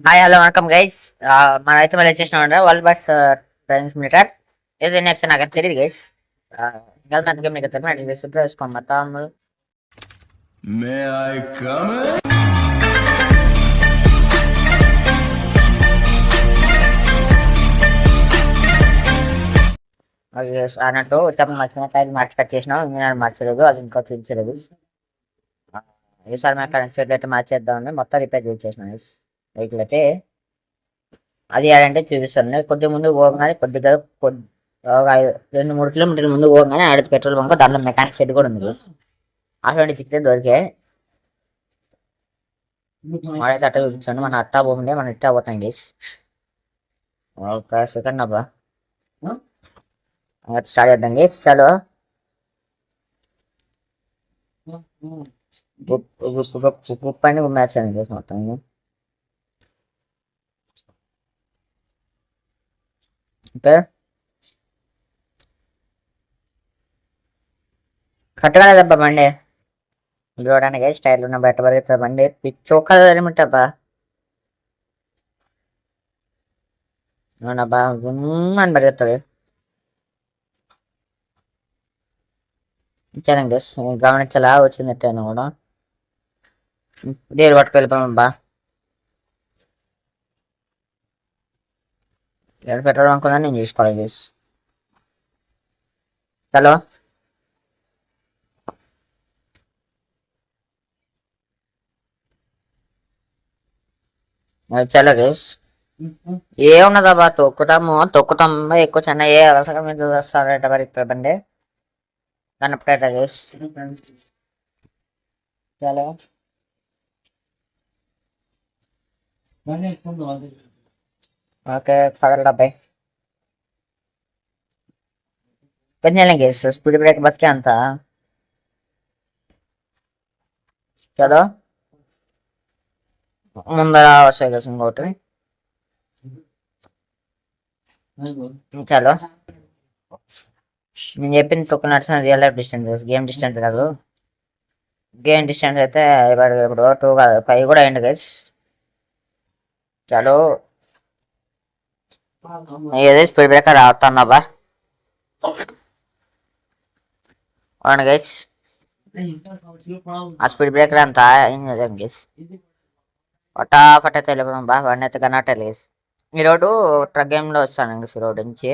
Hi hello vanakkam guys. మనమైతే మళ్ళీ వచ్చేసినాం వరల్డ్ బస్ ట్రాన్స్మిటర్ ఏదో నేర్చా నాకు తెలియదు గైస్. గల్తా గేమ్ నీకు తెలియదు శుభ్ర వేసుకోం మొత్తం. May I come in? అన్నట్టు చెప్పిన మార్చిన టైం మార్చి కట్ చేసినాం. ఇంజనీర్ మార్చలేదు, అది ఇంకా చూపించలేదు. ఈసారి మేము చెట్లు అయితే మార్చేద్దామని మొత్తం రిపేర్ చేసేసినాం వెహికల్ అయితే. అది ఏడంటే చూపిస్తాను కొద్దిగా ముందు పోగానే కొద్దిగా ఒక 2-3 కిలోమీటర్ల ముందు పోగానే ఆడ పెట్రోల్ బంక్, దాంట్లో మెకానిక్ షెడ్ కూడా ఉంది. అటువంటి చిక్కితే దొరికే వాడైతే అట్ట చూపించండి. మన అట్టా పోతుండే మనం ఇట్టా పోతాం గేస్. ఒక సెకండ్ అబ్బా, స్టార్ట్ చేద్దాం గేస్. చలో పని మ్యాచ్ అని గేస్ మొత్తం. ఓకే కట్టగలదబ్బా బండి చూడడానికి స్టైల్ ఉన్న బయట పరిగెత్తుంది బండి. పిచ్చోక ఏమిటబ్బా అవునబ్బా అని పరిగెత్తుంది. ఇచ్చాను గెస్ గమనించలా వచ్చింది ఎట్టాను కూడా డేరు పట్టుకు వెళ్ళిపోయామబ్బా. ఎక్కడ పెట్రోల్ అనుకున్నా నేను చూసుకోవాలి గెస్. చలో చలో గేస్. ఏమున్నదబ్బా తొక్కుతాం ఎక్కువ చిన్న ఏ అవసరం మీద చూస్తారట పరిగెత్తుంది బండి కనపడేట గేస్. చలో ఓకే కదలడబ్బాయి కొంచెం గేస్. స్పీడ్ బ్రేక్ బతికే అంత. చలో ముందర వస్తాయి కదా ఇంకోటి. చలో నేను చెప్పింది తొక్కు నడిచిన real life distance, game distance కాదు. గేమ్ డిస్టెన్స్ అయితే ఇప్పుడు 2 కాదు 5 కూడా అయింది గైస్. చలో ఏది స్పీడ్ బ్రేకర్ అవుతుందబ్బా అవును గైస్. ఆ స్పీడ్ బ్రేకర్ అంతా గైస్ ఫటాఫట తెలుగు బా వాడిని అయితే కన్నట్టే లేస్. ఈ రోడ్డు ట్రక్ గేమ్లో వస్తాను ఇంక ఈ రోడ్డు నుంచి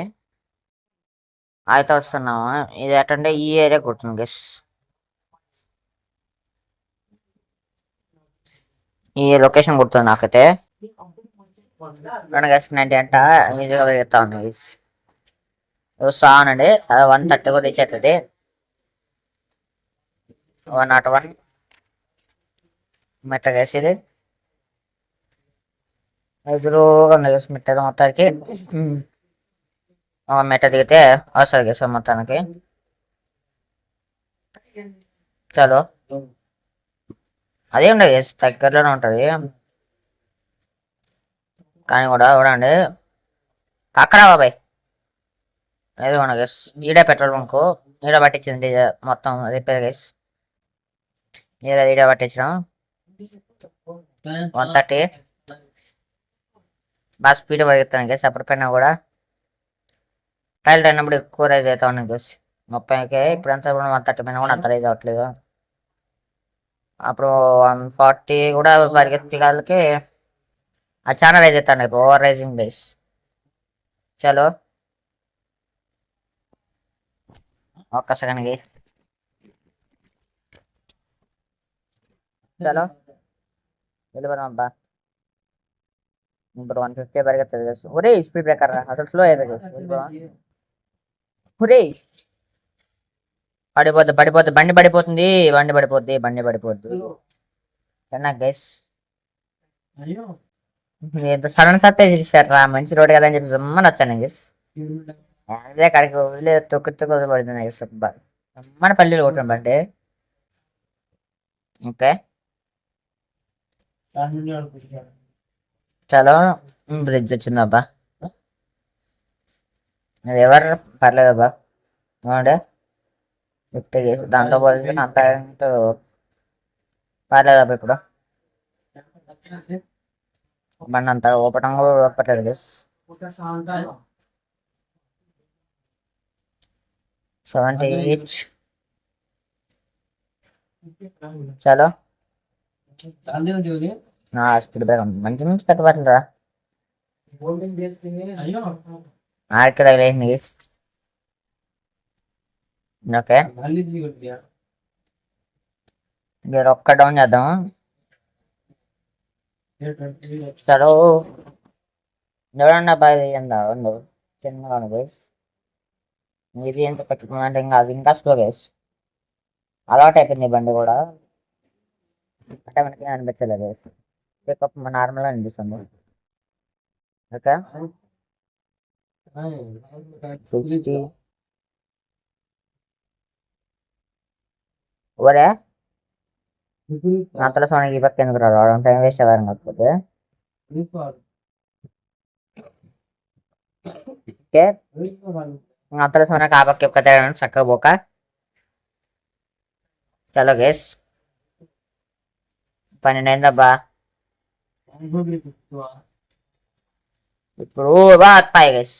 అయితే వస్తున్నాము. ఇది ఎటంటే ఈ ఏరియా కూర్చుంది గెస్. ఈ లొకేషన్ గుర్తుంది నాకైతే. 90 అంట ఈజీగా పెరుగుతా ఉంది గెస్. వస్తానండి 130 కూడా రీచ్ అవుతుంది. 101 మెట్ట గెస్. ఇది ఎదురుగా గెస్ మెట్ట మొత్తానికి. మెట్ట దిగితే వస్తుంది గెస్ మొత్తానికి. చలో అదే ఉండదు గెస్ దగ్గరలోనే ఉంటుంది కానీ కూడా చూడండి పక్కరా బాబాయ్. ఏదో ఉన్నా గెస్ ఈడే పెట్రోల్ బంక్ ఈడ పట్టించింది మొత్తం రిపేర్ గెస్. ఈడ పట్టించడం 130 బాగా స్పీడ్ పరిగెత్తాను గెస్. అప్పుడు పైన కూడా టైల్ అయినప్పుడు ఎక్కువ రైజ్ అవుతా ఉన్నాను గెస్. 30కే ఇప్పుడంతా 130 పైన కూడా అంత రైజ్ అవ్వట్లేదు. అప్పుడు 140 కూడా పరిగెత్తి వాళ్ళకి అది చాలా రైజ్ అవుతాను ఓవర్ రైజింగ్ గెస్. చలో ఒక్క సెకండ్ గెస్. చలో వెళ్ళిపోదాం అబ్బా. ఇప్పుడు 150 పరిగెత్తది గెస్. ఒరే స్పీడ్ బ్రేకర్ అసలు స్లో అయితే గెస్. ఒరే పడిపోద్ది బండి పడిపోద్ది చిన్న గెస్. ఎంత సడన్ సత్తే చేశారు రా మంచి రోడ్ కదా అని చెప్పి జమ్మని వచ్చాను గెస్. అదే అక్కడికి వదిలే తొక్కు వదిలిపడుతుంది గెస్. మన పల్లీలు కొట్టిన బండి. ఓకే చలో బ్రిడ్జ్ వచ్చిందబ్బా. ఎవరు పర్లేదబ్బా అవునండి 50 చేసి దాంట్లో పోలిస్తే అంత పర్లేదబ్బా. ఇప్పుడు బండి అంతా ఓపటం కూడా ఓపట్లేదు గైస్. 78. చలో స్పీడ్ బ్రేక్ మంచి మంచి కట్టుబట్టలు ఆడికి తగిలేసింది గైస్. ఓకే గేర్ ఒక్క డౌన్ చేద్దాం. చలో ఎవరన్నా బాగా ఎండా ఉండు చిన్నగా గైస్. ఇది ఎంత పెట్టుకుందంటే ఇంకా అది ఇంకా స్లో గైస్. అలవాటు అయిపోయింది ఈ బండి కూడా. అంటే మనకి అనిపించలేదు గైస్. పికప్ నార్మల్గా అనిపిస్తుంది. ఓకే 60 ఒరే అంతలో సోనికి ఈ పక్క ఎందుకు రావడం టైం వేస్ట్ అవ్వడం కాకపోతే. ఓకే అంతలో సోనకి ఆ పక్క ఈ పక్క తేడా చక్కగా పోక. చలో గేస్ 12 అయిందబ్బా. ఇప్పుడు పాయి గేస్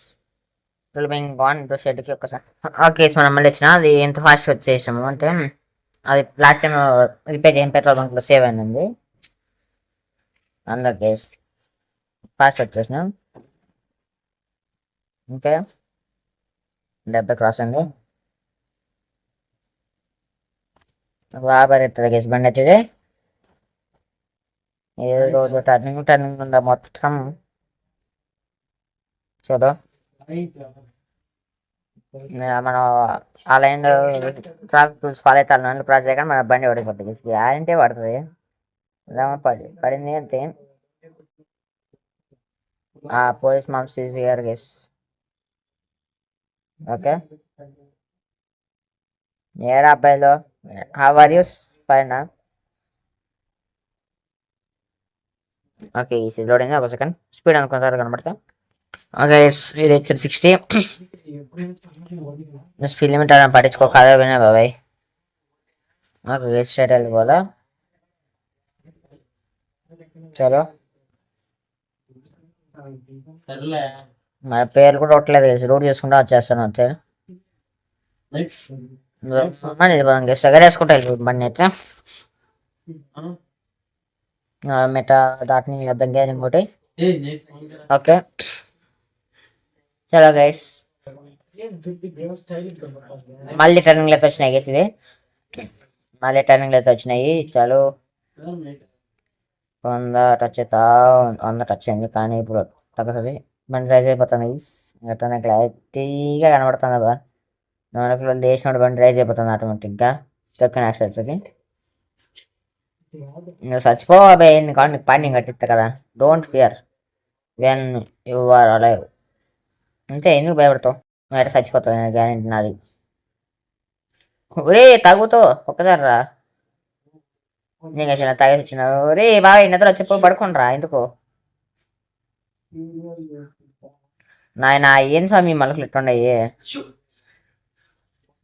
షెడ్కి ఒక్కసారి. ఓకే మనం మళ్ళీ వచ్చిన అది ఎంత ఫాస్ట్ వచ్చేసాము అంటే అది లాస్ట్ టైం రిపేర్ చేసిన పెట్రోల్ బంక్ లో సేవ్ అయింది. అందులో గేస్ ఫాస్ట్ వచ్చేసినాం. ఓకే 70 క్రాస్ అయింది. బాగా ఎత్తుంది గేస్ బండి అవుతుంది. ఏదో రోజు టర్నింగ్ ఉందా మొత్తం. చలో మనం ఆ లైన్ ట్రాఫిక్ రూల్స్ ఫాలో అవుతాను ప్రాసెస్ కానీ మన బండి పడిపోతుంది. గ్యారంటీ పడుతుంది. పడింది అంతే. Police moms is here guys. Okay ఏడా అబ్బాయిలో how are you fine. Okay ఈ లోడింగ్ ఒక సెకండ్ స్పీడ్ అనుకుంటారు కనబడతా. ఓకే ఇది వచ్చి 60. స్పీడ్ లిమిట్ అలా పట్టించుకోక అదే వినా బాబాయ్. ఓకే స్ట్రైట్ వెళ్ళిపోవాలా. చలో మన పేర్లు కూడా కొట్టలేదు రోడ్ చేసుకుంటా వచ్చేస్తాను అంతే. ఎగరేసుకుంటా బండి అయితే మెటా దాటిని అర్థం కాదు ఇంకోటి. ఓకే చలో గైస్ మళ్ళీ టర్నింగ్ అయితే వచ్చినాయి గైస్. ఇది మళ్ళీ టర్నింగ్ అయితే వచ్చినాయి. చలో 100 టచ్ అవుతా 100 టచ్ అయింది కానీ ఇప్పుడు తగ్గుతుంది. బండి రైజ్ అయిపోతుంది గైస్. క్లారిటీగా కనబడుతుంది బా. 4 కిలోలు లేచినప్పుడు బండి రైజ్ అయిపోతుంది ఆటోమేటిక్గా. తక్కువ యాక్సిడెంట్స్కి నువ్వు చచ్చిపోవే కానీ నీకు పాయింటింగ్ కట్టిస్తా కదా. Don't fear when you are alive. అంతే ఎందుకు భయపడతావు. నువ్వు ఎట్లా చచ్చిపోతావు గ్యారెంటీ నాది. ఒరే తాగుతూ ఒక్కసారి రా. నీకు వచ్చిన తాగేసి వచ్చినారు. రే బాగా నిద్ర వచ్చి పడుకోండి ఎందుకు నాయన ఏం స్వామి మలుకులు ఇట్టుండయి.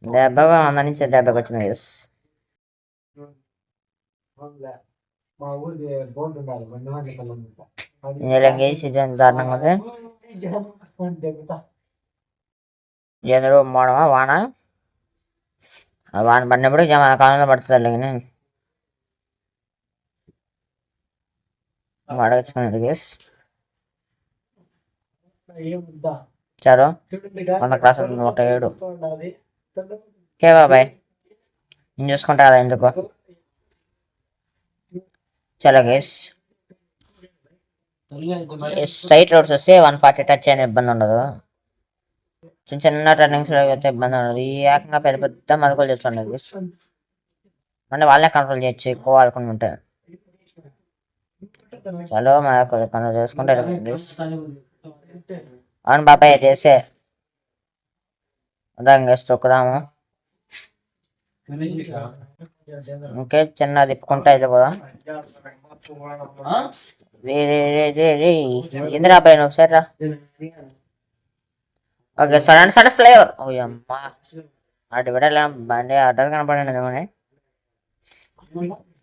దెబ్బ 100 నుంచి దెబ్బకి వచ్చింది. దారుణంగా ఉంది. ఎందుకు మోడమా వాన వాన పడినప్పుడు మన కాలంలో పడుతుంది. కానీ అడగచ్చుకునేది గేస్. చలో 100 క్లాస్ 107. ఓకే బాబాయ్ నేను చూసుకుంటారా ఎందుకు. చలో గేస్ స్ట్రైట్ రోడ్స్ వస్తే 140 టచ్ అయిన ఇబ్బంది ఉండదు. చిన్న చిన్న టర్నింగ్స్ అయితే ఇబ్బంది ఉండదు. ఈ ఏకంగా పెద్ద పెద్ద మలుపులు చేస్తుండదు గేస్. అంటే వాళ్ళే కంట్రోల్ చేయొచ్చు ఎక్కువ వాళ్ళకుండా ఉంటాయి. చలో మా కంట్రోల్ చేసుకుంటే అవును బాబాయ్ చేసే గేస్ తొక్కుదాము. ఓకే చిన్న తిప్పుకుంటా వెళ్ళిపోదాం. ఇందిరా బాయ్ నువ్వు సరే రా. ఓకే సడన్ ఫ్లేవర్ అమ్మా అటు విడలే బండి అడ్డర్ కనపడండి ఏమని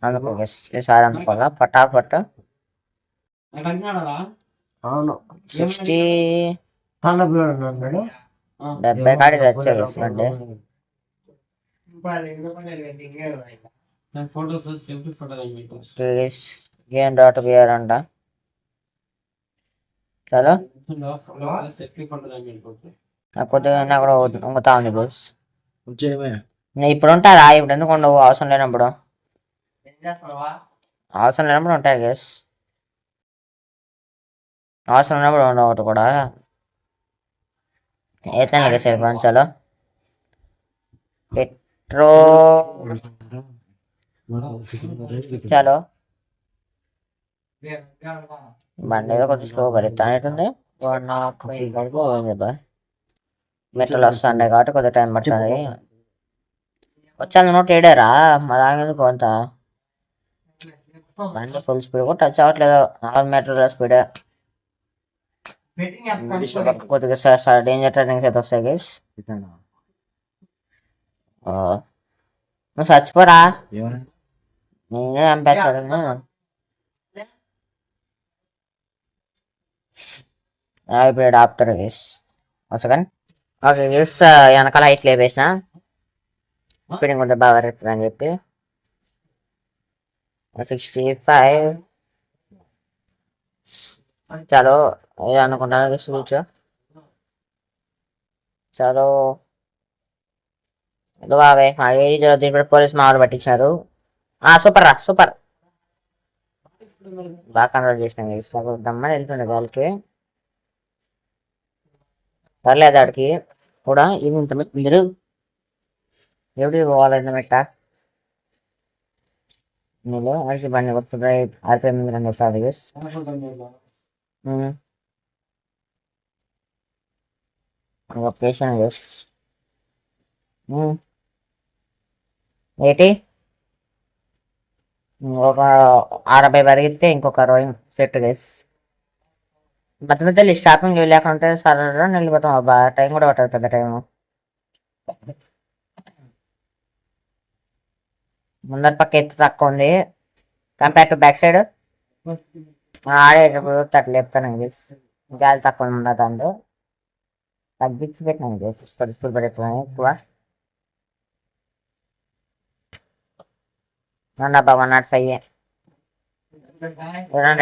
అందుకో ఈసారి అనుకోవాలా పటాపట్. అవును 60 తాండపిల్లాడు అన్నాడు 70 కాడికి వచ్చాయి బండి. గేమ్ డాట్ బిఆర్ అంట. చలో కొద్దిగా కూడా ఉంగుతా ఉంది బస్. వచ్చేమే ఇప్పుడు ఉంటారా? ఇప్పుడు ఎందుకు ఉండవు? అవసరం లేనప్పుడు. అవసరం లేనప్పుడు ఉంటాయి గేస్. అవసరం లేనప్పుడు ఉండవు ఒకటి కూడా. అయితే గేస్ చలో పెట్రో చలో బండి ఏదో కొంచెం స్లో పరిస్తానేటుంది. మెట్రోలు వస్తాండే కాబట్టి కొద్దిగా టైం పడుతుంది. వచ్చాను నోట్ ఏడారా మా దాని ఎందుకు అంత బండి ఫుల్ స్పీడ్ కూడా టచ్ అవ్వట్లేదు. 4 మీటర్ల స్పీడ్. కొద్దిగా డేంజర్ టర్నింగ్స్ అయితే వస్తాయి గైస్. నువ్వు చచ్చిపోరా, నేనే చంపేస్తాడు. ఇప్పుడు ఆపుతారు గైస్. సెకండ్ ఓకే గైస్, వెనకాల హైట్ లేపేసిన స్పీడింగ్ ఉంటే బాగా పెరుగుతుంది అని చెప్పి 65 చలో అనుకుంటాను స్పీచ్. చలో బాబాయ్ మా ఏరియా ఇప్పుడు పోలీస్ మామూలు పట్టించారు. సూపర్ రా సూపర్, బాగా కంట్రోల్ చేసిన దమ్మని వెళ్ళిపోయింది గాలికి. పర్లేదు ఆడికి కూడా ఇది ఇంత మీరు ఎవరికి పోవాలి ఇంత మెట్ట మీరు అడిచి బండి కొట్టుకుంటే ఆరిపోయింది అని చెప్పాలి. లొకేషన్ ఏంటి ఒక 60 పరిగితే ఇంకొక 60 సెట్ గైస్. మధ్య మధ్యలో స్టాపింగ్ లేకుంటే సరే వెళ్ళిపోతాం. అబ్బా టైం కూడా పట్టదు పెద్ద టైం. ముందర పక్క ఎత్తు తక్కువ ఉంది కంపేర్ టు బ్యాక్ సైడ్. ఆడేటప్పుడు అట్లా చెప్తాను గైస్. గాలి తక్కువ ఉందా దాంతో తగ్గించి పెట్టినాను గైస్. స్పీడ్ పెట్టాను ఎక్కువ. 105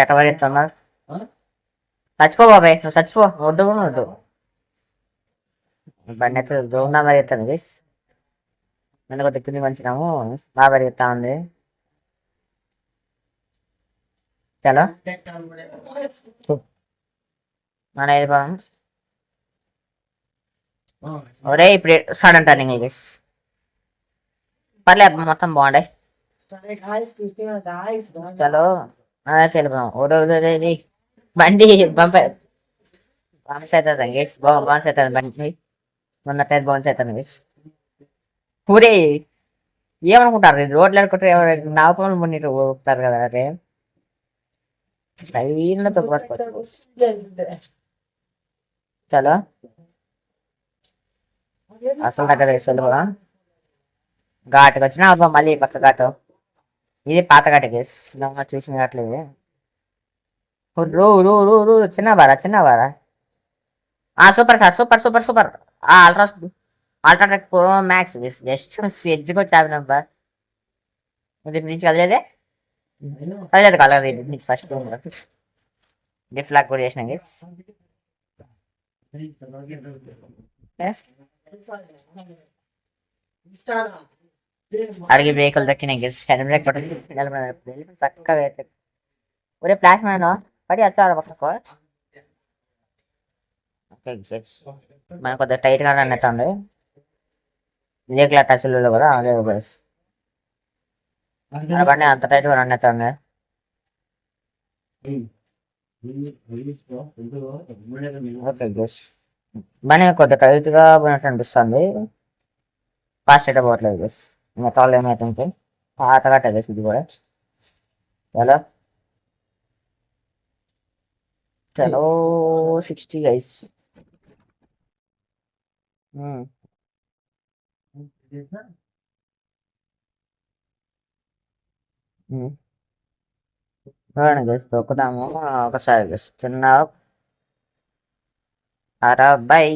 ఎట్ట పరిస్తున్నా. చచ్చిపో బాబాయ్, నువ్వు చచ్చిపో. వద్దు కూడా వద్దు. బండి అయితే దూరంగా పరిగెత్తాను గైస్. నన్ను కొద్ది కింది మంచినాము బాగా పరిగెత్తా ఉంది. చలో మన వెళ్ళిపోదాం. ఒరే ఇప్పుడు సడన్ టర్నింగ్ గైస్. పర్లేదు మొత్తం బాగుండే. చలో వెళ్ళిపోదాం. ఓరే బండి బౌన్స్ అవుతుంది గైస్. బౌన్స్ అవుతుంది బండి. మొన్న టైర్ బౌన్స్ అవుతుంది గైస్. ఊరే ఏమనుకుంటారు ఇది రోడ్లు అనుకుంటారు. ఎవరు నాపలు మున్నీరు ఊపుతారు కదా. అరే స్టైల్తో తొక్కుపట్టుకోవచ్చు. చలో అసలు దగ్గర వేసుకెళ్ళి కూడా ఘాటుకు వచ్చిన మళ్ళీ పక్క ఘాటు. ఇది పాత ఘాటు గేస్ చూసిన ఘాట్లేదు. రో రో రో రో చిన్న బారా. Super sir super super super. UltraTech pro max just ఎడ్జ్కి వచ్చానబ్బా. నుంచి కదలేదే కదలేదు కలగదు నుంచి ఫస్ట్ డిఫ్లాక్ కూడా చేసిన గేస్. అడిగి బ్రేకులు దక్కినాయి గేస్. హ్యాండ్ బ్రేక్ చక్కగా ఒరే ఫ్లాష్ మ్యాన్ పడి వచ్చారు పక్కకు. మనకు కొద్దిగా టైట్ గా రన్ అవుతుంది. బ్రేక్ల టచ్ లేదు కదా. అదే గేస్ బండి అంత టైట్ గా రన్ అవుతుంది. ఓకే గేస్ బండి కొద్దిగా టైట్ గా పోయినట్టు అనిపిస్తుంది. ఫాస్ట్ అయితే పోవట్లేదు గేస్. ఇంకా తాళ్ళు ఏమైతే పాతగా గేస్ ఇది కూడా. చలో చలో 60 గైస్. చూడండి గైస్ తొక్కుదాము ఒకసారి గైస్ చిన్న అరబై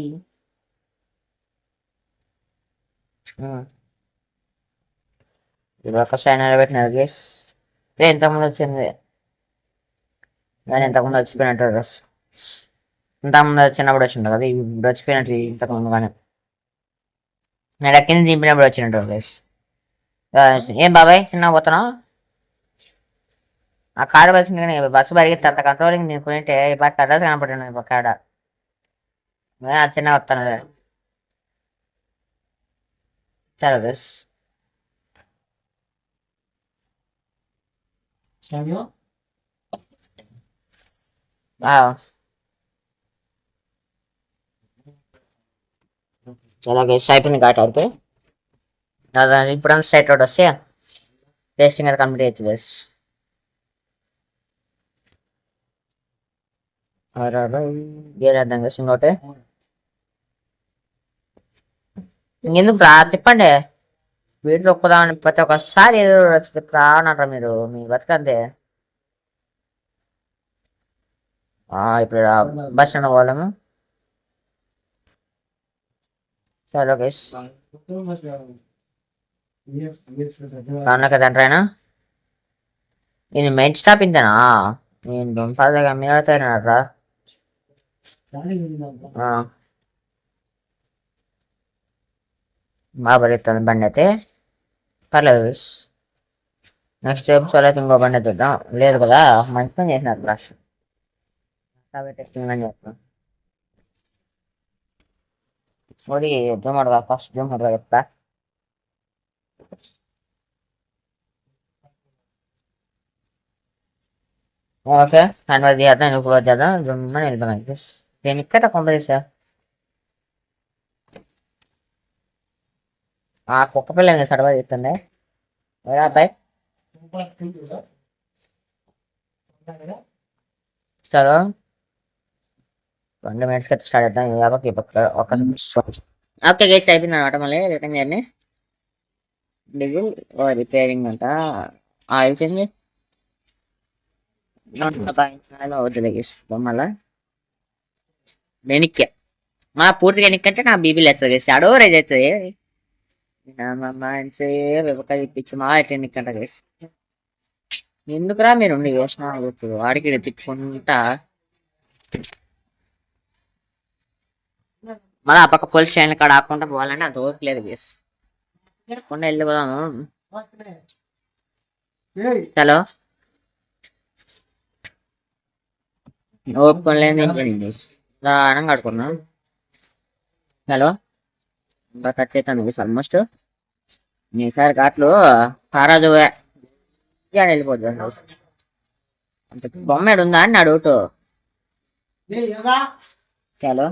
ఇది ఒకసారి నిలబెట్టినారు గైస్ ఇంతకుముందు వచ్చింది కానీ ఇంతకుముందు వచ్చిపోయినట్టు గైస్ ఇంతకుముందు చిన్నప్పుడు వచ్చింటారు కదా ఇప్పుడు వచ్చిపోయినట్టు ఇంతకుముందు కానీ నేను కింద దింపినప్పుడు వచ్చినట్టు గైస్ ఏం బాబాయ్ చిన్న పోతున్నావు ఆ కారు బస్సు కానీ బస్సు పరిగెత్తి అంత కంట్రోలింగ్ తీసుకుంటే బట్ అడ్రస్ కనపడి కాడ చిన్న వస్తాను చాలా బస్ చాలా గైస్ అయిపోయింది ఘాట్ ఆడితే ఇప్పుడు స్ట్రైట్ రోడ్ వస్తే టేస్టింగ్ అయితే కంప్లీట్ చేయొచ్చు గైస్ గేర్ వేద్దాం గైస్ ఇంకోటి ఇంకెందుకు రా తిప్పండి స్పీడ్ తొక్కుదామని ప్రతి ఒక్కసారి ఏదో చెప్తా ఉన్నారా మీరు మీ బతకంతే ఇప్పుడు బస్ స్టాండ్ పోలేము చలో గైస్ దండ్రైనా ఇది మెయిన్ స్టాప్ ఇంతేనా నేను దుంపగా మీడతారా బాగా పరిగెత్తుంది బండి అయితే పర్లేదు నెక్స్ట్ ఎపిసోడ్ అయితే ఇంకో బండి చూద్దాం లేదు కదా మంచి పని చేసినారు లాస్ట్ టెస్టింగ్ అని చెప్తాం సారీ జూమర్గా ఫస్ట్ జూమర్గా చెప్తా ఓకే హ్యాండ్ చేద్దాం ఎందుకు క్లోజ్ చేద్దాం జుమ్మని వెళ్ళిపోయాను నేను ఇక్కడ కంపెనీ ఆ కుక్క పిల్ల సర్వైవ్ చేస్తుండే అబ్బాయి చలో 2 minutes అయితే స్టార్ట్ చేద్దాం ఓకే గైస్ అయిపోయింది అనమాట మళ్ళీ రిటర్న్ జర్నీ డీజిల్ రిపేరింగ్ అంట ఆయిల్ చేంజ్ మళ్ళా వెనక్కి పూర్తిగా వెనక్కి నా బీబీ లేస్తుంది షాడో రైజ్ అవుతుంది ఇప్పించి మా ఎన్నికంట చేసి ఎందుకురా మీరు ఉండి వేసిన వాడికి తిప్పుకుంటా మళ్ళీ ఆ పక్క పోలీస్ స్టేషన్ కాడ ఆకుండా పోవాలంటే అంత ఓపిక లేదు గేస్ కొండ వెళ్ళిపోదాము హలో ఓపుకోలేదు దానం కడుకున్నా హలో ఇంకా కట్ చేస్తాను ఆల్మోస్ట్ ఈసారి ఘాట్లు తారాజు వెళ్ళిపోతుంది అంత బొమ్మేడు ఉందా అని నా డౌట్ హలో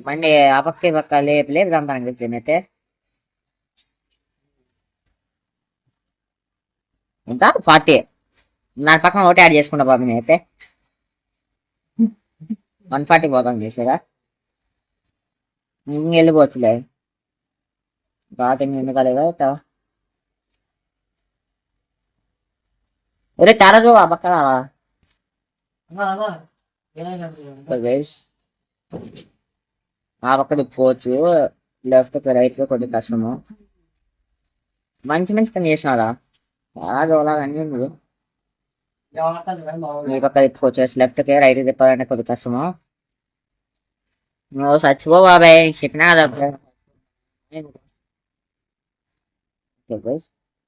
బండి ఆ పక్క పక్క లేపు లేదు చంపాను చెప్తే ఎంత 40 నా పక్కన ఒకటి యాడ్ చేసుకుంటా బాబు నేనైతే 140 పోతాం చేసారా వెళ్ళిపోవచ్చులే బాగా ఎందుకలేగా ఒరే తారాజు ఆ పక్కన ఆ పక్క తిప్పుకోవచ్చు లెఫ్ట్ రైట్ కొద్దిగా కష్టము మంచి మంచి పని చేసినారా అలాగన్నీ ఈ పక్క తిప్పుకోవచ్చు లెఫ్ట్కి రైట్ తిప్పాలంటే కొద్దిగా కష్టము నువ్వు చచ్చిపో బాబాయ్ చెప్పినా కదా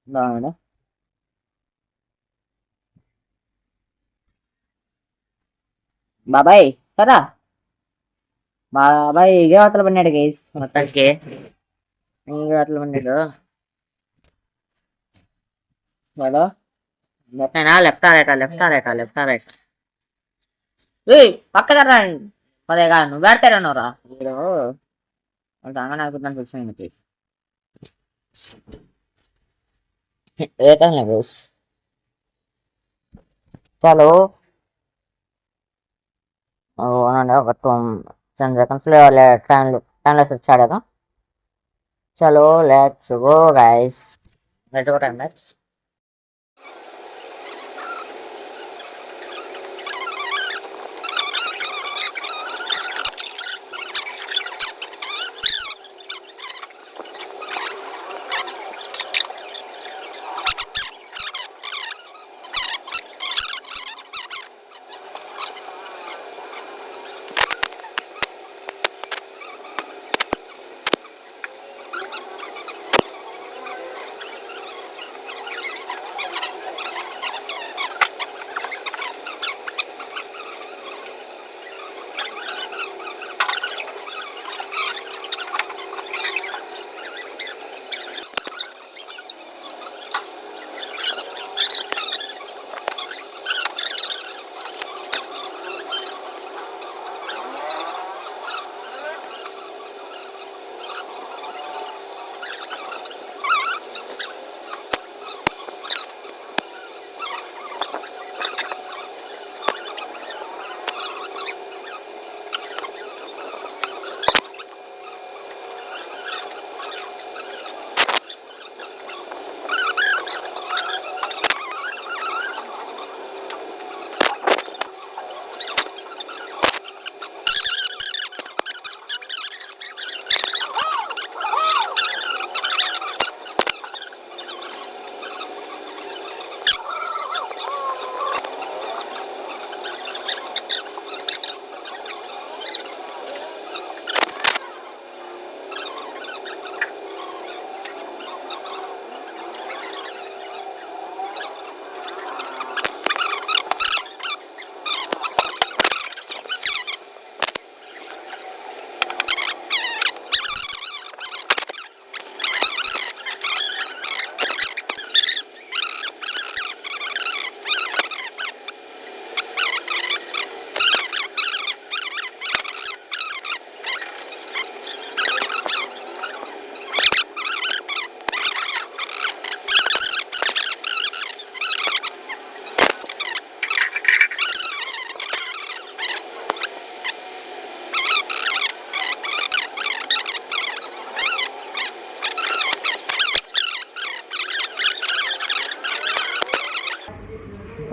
బాగుందా బాబాయ్ సరా బాబాయ్ అవతల పడినాడు గైస్ మొత్తానికి అవతల పడినాడు హలో లెఫ్ట్ రైటా లెఫ్ట్ రైటా లెఫ్ట్ రైట్ పక్కదరా పదేగా నువ్వు పెడతారన్నారా మీరు అంగన అనుకుందానికి వచ్చిన ఏ చలో అవునండి ఒక 10 seconds ట్రైన్లో స్విచ్ ఆడేదా. చలో let's go guys. Let's go time let's.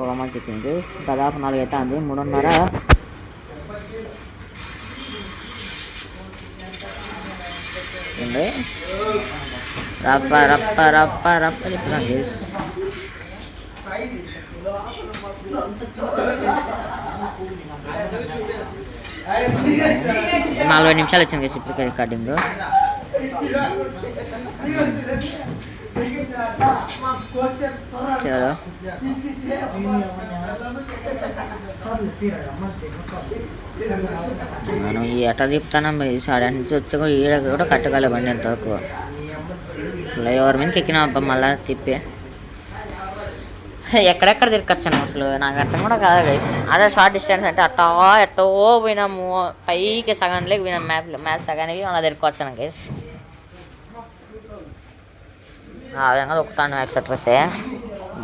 ఒక మంచి వచ్చింది. దాదాపు 4 అయితే అంది. 3:30 ఉంది. రప్ప రప్ప రప్ప రప్ప చెప్తున్నాను గేస్. 40 నిమిషాలు వచ్చింది గేస్ ఇప్పటికే రికార్డింగ్. చలో మనం ఈ ఎట తిప్పుతాను సాడ నుంచి వచ్చి కూడా ఈడ కూడా కట్టగలబండి ఎంతవరకు ఫ్లైఓవర్ మీదకి ఎక్కినా అబ్బా మళ్ళా తిప్పి ఎక్కడెక్కడ తిరగచ్చాను అసలు నాకు అర్థం కూడా కాదు గైస్. అదే షార్ట్ డిస్టెన్స్ అంటే అట్టా ఎట్టో పోయినాము పైకి సగానికి పోయినాం. మ్యాప్ సగానికి అలా తిరుక్కొచ్చాను గైస్. ఆ విధంగా తొక్కుతాను యాక్సిలేటర్ వస్తే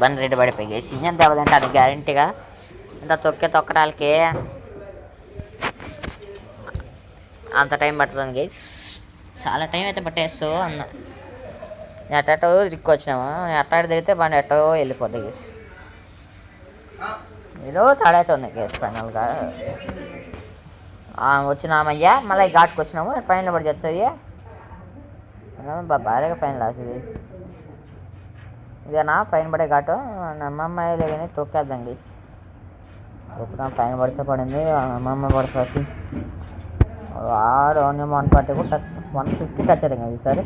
బండి రేటు పడిపోయి గైస్. ఇంజన్ దెబ్బతింటే అది గ్యారంటీగా ఇంత తొక్కడానికి అంత టైం పడుతుంది గైస్. చాలా టైం అయితే పట్టేస్తావు అన్న. ఎట్టో తిరిగి వచ్చినాము. అట్టాడు తిరిగితే బండి ఎట్టో వెళ్ళిపోద్ది గేస్. ఏదో తడవుతుంది గేస్. ఫైనల్గా వచ్చినామయ్యా మళ్ళీ ఘాట్కి వచ్చినాము. ఫైనల్ పడి చెప్తాయి భారీగా ఫైన్ లాస్ గేస్. ఇదేనా ఫైన్ పడే ఘాటు. అమ్మమ్మాయిలే కానీ తొక్కేద్దాం గేస్. తొక్కుతాం. ఫైన్ పడితే పడింది. అమ్మమ్మ పడుతుంది. వాడు 140 కూడా 150 టచ్ అవుతుంది కదా ఈసారి.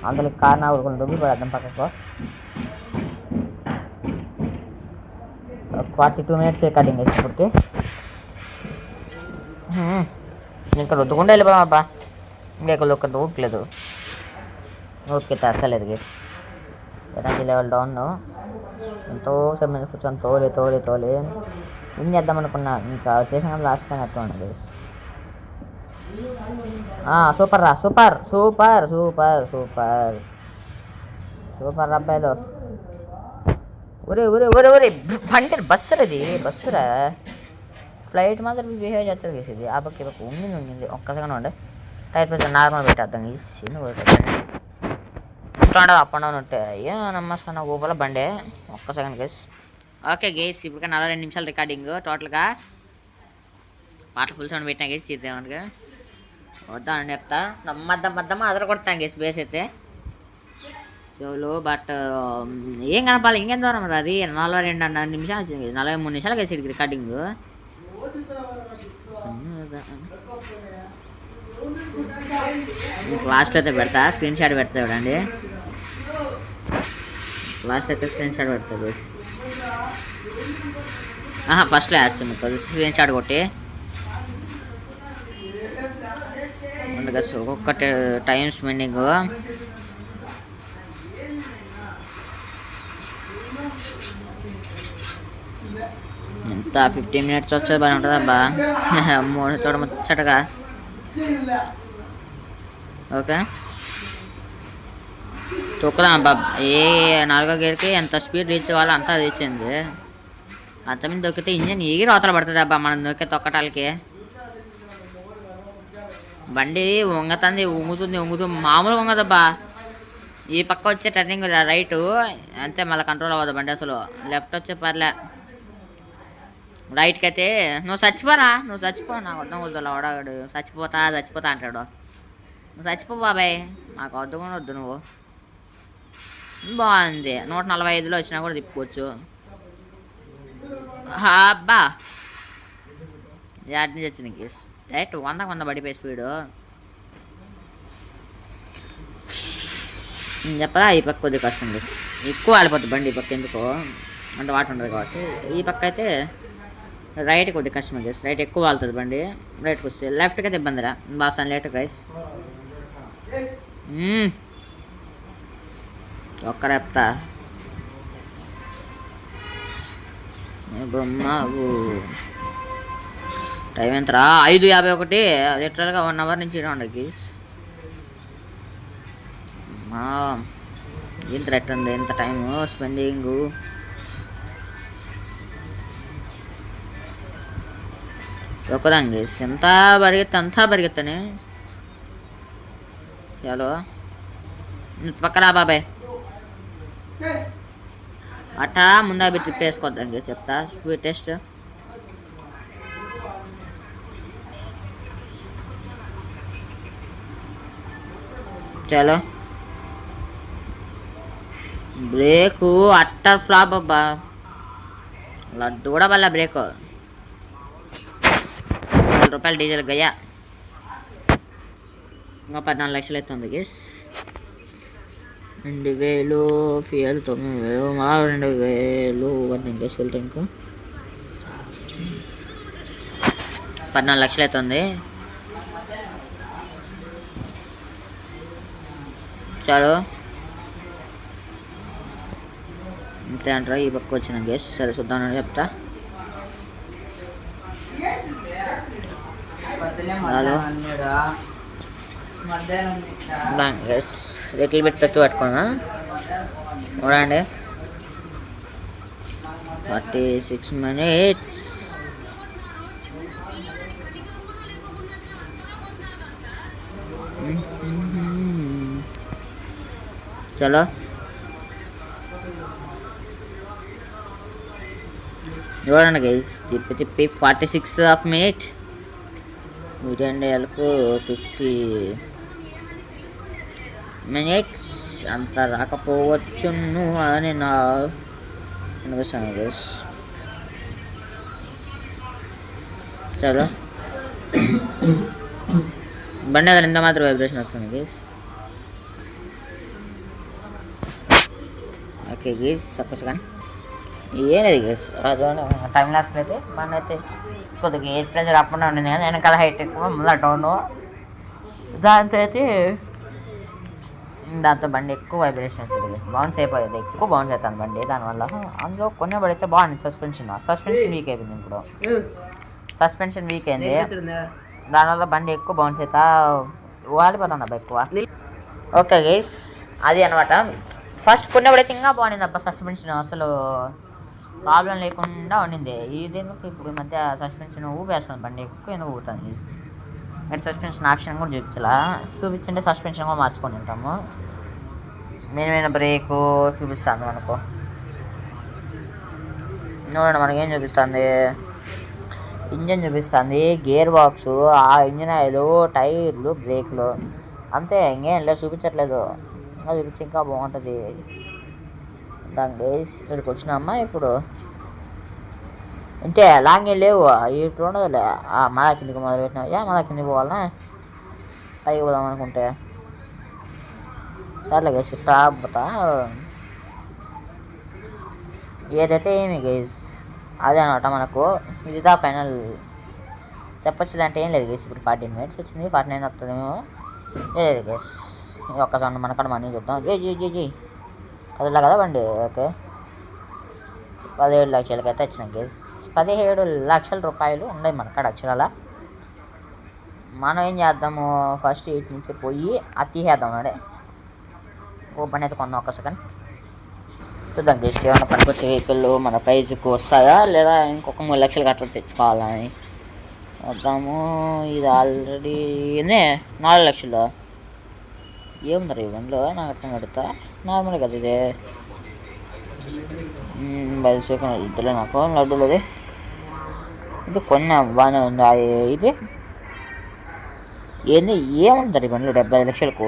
అందులో కార్ నా ఊరుకుని దుబ్బి పడేద్దాం పక్కకు. 42 minutes కటింగ్ వేసి ఇప్పటికి. ఇంకా రుద్దుకుండా వెళ్ళిపోయామబ్బా. ఇంకా ఒక్క ఊపలేదు. ఓకే అస్సలేదు గేస్. Energy level down. ఎంతో సమయం కూర్చొని తోలి ఏం చేద్దాం అనుకున్నా. ఇంకా చేసిన లాస్ట్ టైం అట్లా ఉండదు గేస్. సూపర్ రా super super super super super అబ్బాయిలు. ఒరే ఒరే ఒరే ఒరే బండి బస్సురా ఇది బస్సురా ఫ్లైట్ మాత్రం బిహేవ్ చేస్తుంది గేస్ ఇది ఆ పక్క ఈ పక్క ఉంగింది ఒక్కసారి ఉండే టైర్ ప్రెస్ నార్మల్ పెట్టేద్దాం ఇట్లా అప్ అండ్ డౌన్ ఉంటే ఏమమ్మా సన్న ఊపల బండే ఒక్క సెకండ్ గేస్ ఓకే గేస్ ఇప్పుడు 42 నిమిషాలు రికార్డింగ్ టోటల్గా పాటలు ఫుల్ సౌండ్ పెట్టినా గేస్ చేద్దామనిగా వద్దామని చెప్తా మద్దమ్మ అదర కొడతాను గేస్ బేస్ అయితే చెవులు బట్ ఏం కనపాలి ఇంకేం దూరం అది 42 నిమిషాలు వచ్చింది 43 నిమిషాలు గేసి రికార్డింగ్ లాస్ట్ అయితే పెడతా స్క్రీన్ షాట్ పెడతా చూడండి లాస్ట్ అయితే స్క్రీన్ షాట్ పెడతా గేస్ ఫస్ట్లో వేస్తాను మీకు స్క్రీన్ షాట్ కొట్టి గస్ ఒక్కొక్క టైం స్పెండింగ్ ఎంత 15 మినిట్స్ వచ్చేది బాగా ఉంటుంది అబ్బా తోడ ముచ్చటగా ఓకే తొక్కుదాం అబ్బా ఏ 4వ గేర్కి ఎంత స్పీడ్ రీచ్ కావాలో అంతా రీచ్ అయింది అంతమంది దొక్కితే ఇంజన్ ఎగిరి అవతల పడుతుంది అబ్బా మనం దొక్కే తొక్కటాలకి బండి వంగుతుంది మామూలుగా వంగదబ్బా ఈ పక్క వచ్చే టర్నింగ్ రైట్ అంతే మళ్ళీ కంట్రోల్ అవ్వదు బండి అసలు లెఫ్ట్ వచ్చే పర్లే రైట్కి అయితే నువ్వు చచ్చిపో నాకు వద్దాం వద్దు వాడాడు చచ్చిపోతా అంటాడు నువ్వు చచ్చిపో బాబాయ్ నాకు వద్దు కూడా వద్దు నువ్వు బాగుంది 145లో వచ్చినా కూడా తిప్పుకోవచ్చు అబ్బా యాడ్ నుంచి వచ్చింది గేస్ డైరెక్ట్ 100 పడిపోయి స్పీడు చెప్పరా ఈ పక్క కొద్దిగా కష్టం గేస్ ఎక్కువ ఆడిపోద్ది బండి ఈ పక్క ఎందుకో అంత వాటర్ ఉండదు కాబట్టి ఈ పక్క అయితే రైట్ కొద్దిగా కష్టం గేస్ రైట్ ఎక్కువ వాళ్తుంది బండి రైట్కి వస్తే లెఫ్ట్కి అయితే ఇబ్బందిరా బాగా లేట్ గైస్ ఒక్క రెప్తా బొమ్మవు టైం ఎంతరా 5:51 లిటరల్గా 1 అవర్ నుంచి ఉండదు గీస్ ఎంత రైట్ ఉంది ఎంత టైము స్పెండింగు ఒక్కదాం గీస్ అంతా పరిగెత్తని చలో పక్కరా బాబాయ్ అట్టా ముందా ట్రిప్ వేసుకోవద్దాం గేస్ చెప్తా స్పీడ్ టెస్ట్ చలో బ్రేకు అట్టర్ ఫ్లాప్ అబ్బా లడ్డు కూడా వల్ల బ్రేక్ ₹100 డీజిల్ గయ్యా ఇంకా 14 లక్షలు అవుతుంది గేస్ 2000 ఫ్యూయల్ 9000 మళ్ళీ 2000 వన్ గేస్ వెళ్తే ఇంకా 14 లక్షలు అవుతుంది చాలు అంతే అంటారా ఈ పక్క వచ్చిన గేస్ సరే చూద్దామని చెప్తా గేస్ లిటిల్ బిట్ తక్కువ పట్టుకుందా చూడండి 46 minutes చలో చూడండి గైస్ తిప్పి 46 minutes వీడియోకు 50 minutes అంత రాకపోవచ్చును అని నా అనిపిస్తాను గైస్ చలో బండి దగ్గర ఎంత మాత్రం వైబ్రేషన్ వస్తుంది గైస్ ఓకే గీస్ సపోజ్గాని ఏనది గీస్ టైం లేకపోతే మన అయితే కొద్దిగా air pressure up and down ఉంది కానీ వెనకాల హైట్ ఎక్కువ ముందు డౌన్ దాంతో బండి ఎక్కువ వైబ్రేషన్ వచ్చింది గీస్ బౌన్స్ అయిపోయేది ఎక్కువ బౌన్స్ అవుతుంది బండి దానివల్ల అందులో కొన్ని పడితే బాగుంది సస్పెన్షన్ వీక్ అయిపోయింది ఇప్పుడు సస్పెన్షన్ వీక్ అయింది దానివల్ల బండి ఎక్కువ బౌన్స్ అవుతా వాలిపోతుంది అబ్బా ఎక్కువ ఓకే గైస్ అది అనమాట ఫస్ట్ కొన్నప్పుడైతే ఇంకా బాగుండింది అబ్బా సస్పెన్షన్, అసలు ప్రాబ్లం లేకుండా ఉండింది. ఇదేందుకు ఇప్పుడు ఈ మధ్య సస్పెన్షన్ ఊపేస్తుంది బండి, ఎక్కువ ఎందుకు ఊపుతుంది. మీరు సస్పెన్షన్ ఆప్షన్ కూడా చూపించాలా, చూపించండి సస్పెన్షన్ కూడా మార్చుకొని ఉంటాము. మెయిన్ బ్రేకు చూపిస్తాను అనుకో, చూడండి మనకేం చూపిస్తుంది, ఇంజన్ చూపిస్తుంది, గేర్ బాక్సు, ఆ ఇంజన్ ఆయిల్, టైర్లు, బ్రేక్లు, అంతే. ఇంకేం లేదు, చూపించట్లేదు. అది చూపించి ఇంకా బాగుంటుంది. దాని బేస్ ఇక్కడికి వచ్చినామా ఇప్పుడు, అంతే. లాంగ్ ఏం లేవు, ఇటు ఉండదులే. మళ్ళా కిందికి మొదలు పెట్టినా, మళ్ళా కిందికి పోవాలా, పైకి పోదాం అనుకుంటే. సర్లే గైస్, టాప్ పోతా. ఏదైతే ఏమి గైస్ అదే అనమాట మనకు, ఇదిదా ఫైనల్ చెప్పొచ్చు. అంటే ఏం లేదు గైస్, ఇప్పుడు 14 minutes వచ్చింది, 49 వస్తుందేమో. లేదు గైస్, ఒక్కసారి మనకన్నా మనీ చూద్దాం. జీ కదలా కదా బండి. ఓకే, 17 లక్షలకైతే వచ్చినాం గైస్. 17 లక్షల రూపాయలు ఉన్నాయి మనకాడ అక్షరాల. మనం ఏం చేద్దాము, ఫస్ట్ ఇటు నుంచి పోయి అది తీసేద్దాం. అడే ఓపెన్ అయితే కొందాం. ఒక్క సెకండ్ చూద్దాం గైస్, ఏమైనా పనికొచ్చే వెహికల్ మన ప్రైజ్కి వస్తాయా లేదా ఇంకొక 3 లక్షలు అట్లా తెచ్చుకోవాలని వద్దాము. ఇది ఆల్రెడీ 4 లక్షలు ఏముంది ఈ బండిలో, నాకు అర్థం కడుతా. నార్మల్ కదా ఇది, 10 సెకండ్ ఇద్దరు నాకు లడ్డూలు. ఇది కొన్నా బాగానే ఉంది. ఇది ఏంది, ఏముంది ఈ బండిలో 75 లక్షలకు.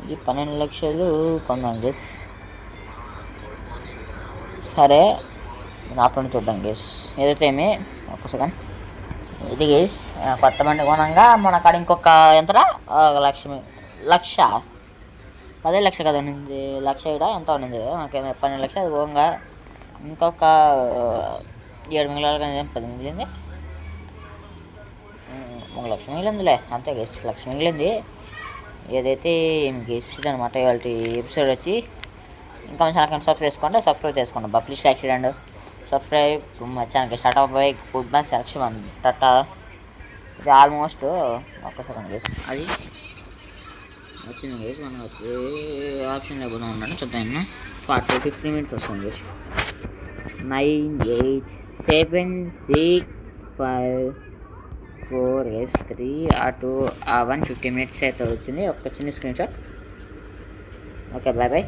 ఇది 12 లక్షలు కొందాం గేస్. సరే అప్పుడు చూద్దాం గేస్, ఏదైతే ఏమి. ఒక్క సెకండ్, ఇది గేస్ కొత్త బండి కొనంగా మన కాడ ఇంకొక ఎంతరా, 1 లక్ష 10 లక్షలు కదా ఉండింది. లక్ష ఇక్కడ ఎంత ఉండింది మనకి, 12 లక్షలు. అది పోగా ఇంకొక 7 మిగిలాలి కానీ 10 మిగిలింది. 1 లక్ష మిగిలిందిలే, అంతే గేస్, 1 లక్ష మిగిలింది. ఏదైతే ఏం గేస్ అనమాట. ఇవాళ ఎపిసోడ్ వచ్చి ఇంకా మంచి ఛానల్ సబ్స్క్రైబ్ చేసుకోండి బా ప్లీజ్. లైక్ చేయండి, subscribe my channel. Start up by good bye selection Tata. ఇది ఆల్మోస్ట్ ఒక్క సెకండ్ గేస్, అది వచ్చింది గేస్. మనం ఆప్షన్ లేకుండా ఉండండి చూద్దాం. 50 minutes వస్తుంది గేస్. 9 8 7 6 5 4 3 2 1 50 minutes అయితే వచ్చింది. ఒక చిన్న screenshot. Okay bye bye.